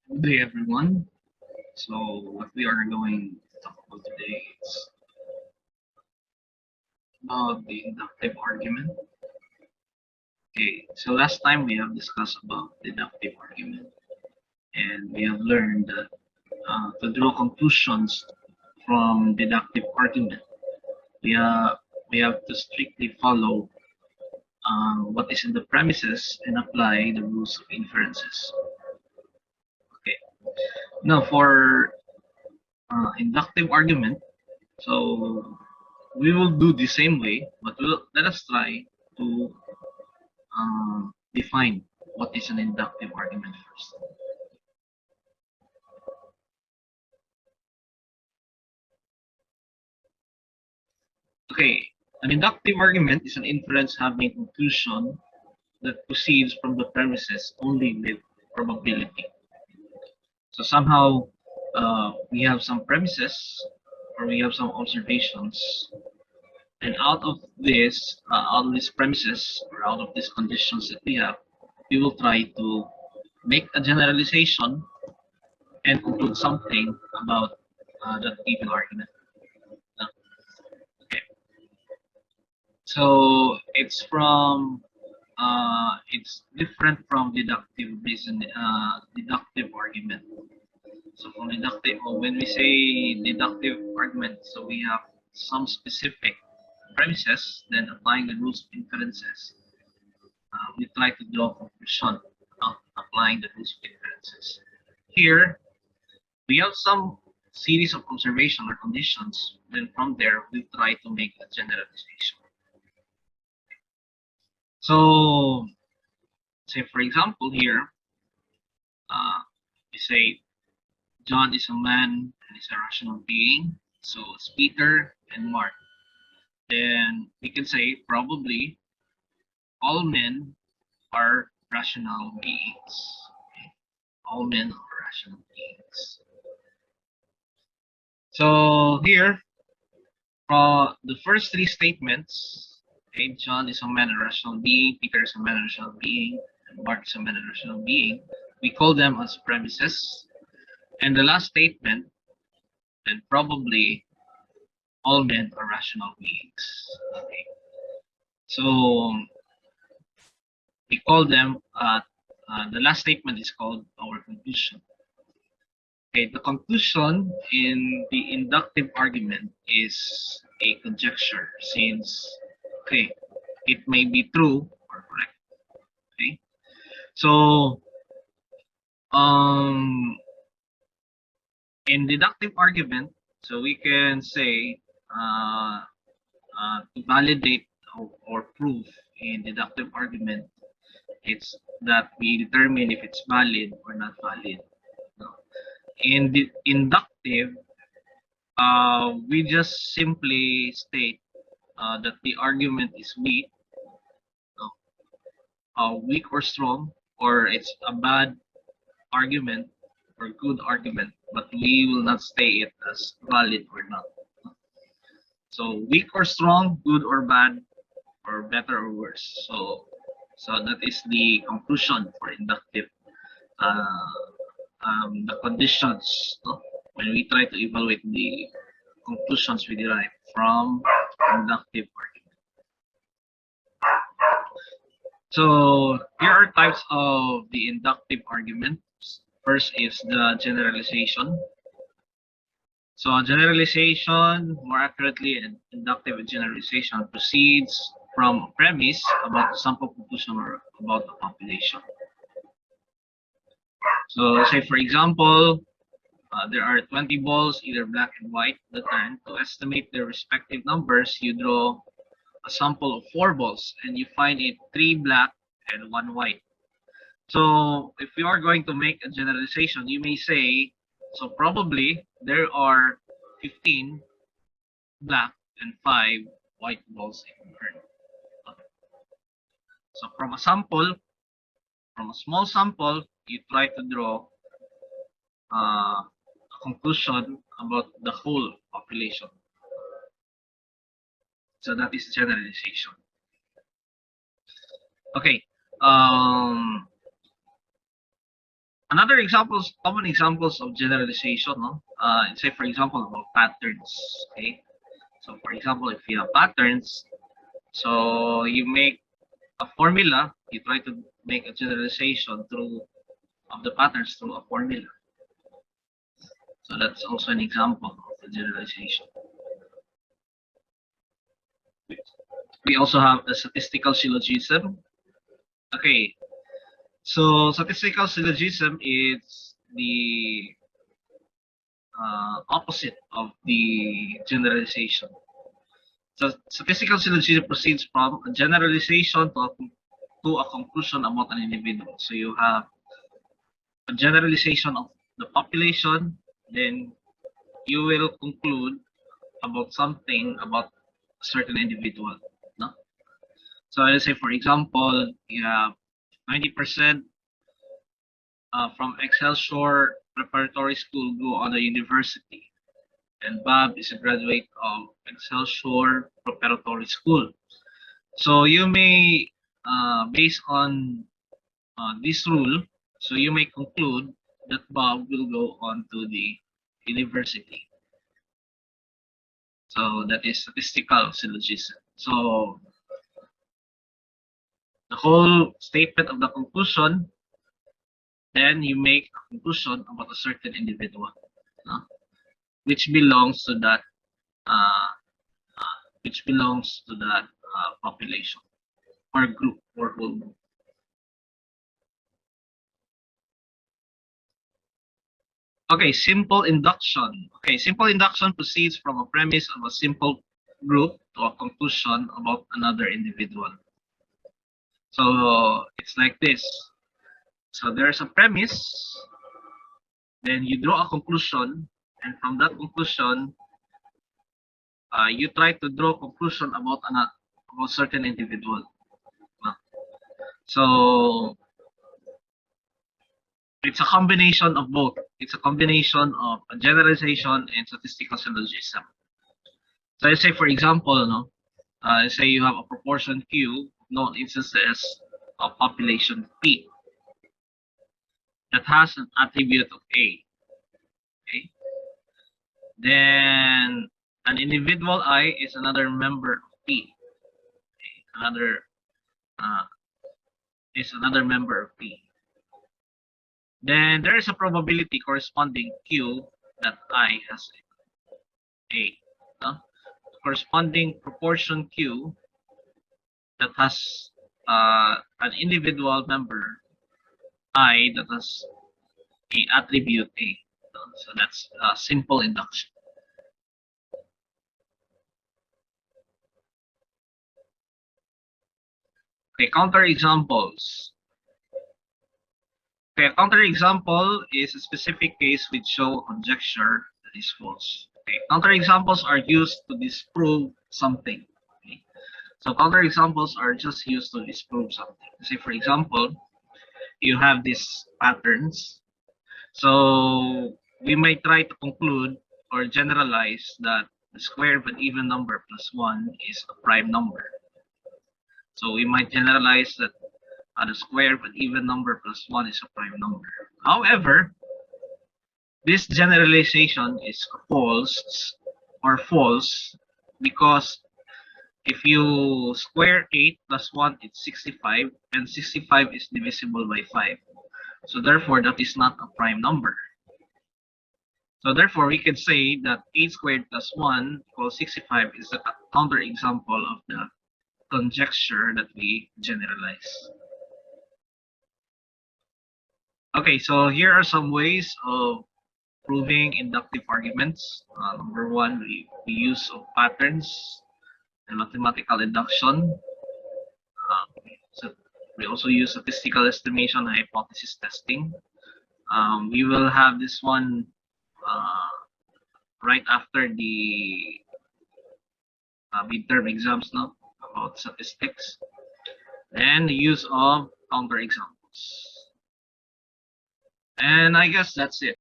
Good day, everyone. So, what we are going to talk about today is about the inductive argument. Okay, so last time we have discussed about deductive argument, and we have learned that to draw conclusions from deductive argument, we have we have to strictly follow what is in the premises and apply the rules of inferences. Okay, now for inductive argument, so we will do the same way, but let us try to define what is an inductive argument first. Okay, an inductive argument is an inference having a conclusion that proceeds from the premises only with probability. So somehow we have some premises or we have some observations, and out of these premises or out of these conditions that we will try to make a generalization and conclude something about that given argument. Okay, so it's different from deductive argument. So from deductive, when we say deductive argument, so we have some specific premises, then applying the rules of inferences, we try to draw a conclusion applying the rules of inferences. Here, we have some series of observation or conditions. Then from there, we try to make a generalization. So, say for example here, we say John is a man and is a rational being. So it's Peter and Mark. Then we can say probably all men are rational beings. Okay? All men are rational beings. So here, the first three statements, okay, John is a man and rational being, Peter is a man and rational being, and Mark is a man and rational being. We call them as premises. And the last statement, then probably all men are rational beings. Okay. So we call them, the last statement is called our conclusion. Okay, the conclusion in the inductive argument is a conjecture since, okay, it may be true or correct. Okay, so in deductive argument, so we can say to validate or prove in deductive argument, it's that we determine if it's valid or not valid. In the inductive, we just simply state that the argument is weak or strong, or it's a bad argument or good argument, but we will not state it as valid or not. So weak or strong, good or bad, or better or worse. So that is the conclusion for inductive. The conditions, no? When we try to evaluate the conclusions we derive from inductive argument. So here are types of the inductive argument. First is the generalization. So generalization, more accurately, an inductive generalization proceeds from a premise about the sample conclusion or about the population. So say for example, there are 20 balls, either black and white, that turn. To estimate their respective numbers, you draw a sample of 4 balls and you find it 3 black and 1 white. So if you are going to make a generalization, you may say, so probably there are 15 black and 5 white balls in turn. So from a small sample, you try to draw a conclusion about the whole population. So that is generalization. Okay. Another examples, common examples of generalization, no? Say for example about patterns. Okay, so for example, if you have patterns, so you make a formula, you try to make a generalization through of the patterns through a formula. So that's also an example of a generalization. We also have the statistical syllogism. Okay, so statistical syllogism is the opposite of the generalization. So statistical syllogism proceeds from a generalization to a conclusion about an individual. So you have a generalization of the population, then you will conclude about something about a certain individual. No? So let's say, for example, you have 90% from Excelsior Preparatory School go on the university, and Bob is a graduate of Excelsior Preparatory School. So you may, based on this rule, so you may conclude that Bob will go on to the university. So that is statistical syllogism. So the whole statement of the conclusion, then you make a conclusion about a certain individual, no? which belongs to that population or group or whole group. Okay, simple induction. Okay, simple induction proceeds from a premise of a simple group to a conclusion about another individual. So it's like this. So there's a premise, then you draw a conclusion, and from that conclusion, you try to draw a conclusion about a certain individual. So it's a combination of both. It's a combination of a generalization and statistical syllogism. So let's say, for example, no, let's say you have a proportion Q of known instances of population P that has an attribute of A. Okay. Then an individual I is another member of P. Okay. Another member of P. Then there is a probability corresponding Q that I has A. No? Corresponding proportion Q that has an individual member I that has a attribute A. So that's simple induction. Okay, counter examples. Okay, a counter example is a specific case which show conjecture that is false. Okay, counter examples are used to disprove something. Okay? So counter examples are just used to disprove something. Say for example, you have these patterns. So we might try to conclude or generalize that the square of an even number plus 1 is a prime number. So we might generalize that the square of an even number plus 1 is a prime number. However, this generalization is false because if you square 8 plus 1, it's 65, and 65 is divisible by 5. So therefore, that is not a prime number. So therefore, we can say that 8 squared plus 1 equals 65 is a counterexample of the conjecture that we generalize. Okay, so here are some ways of proving inductive arguments. Number one, we use of patterns and mathematical induction. So we also use statistical estimation and hypothesis testing. We will have this one right after the midterm exams now about statistics, and the use of counter examples. And I guess that's it.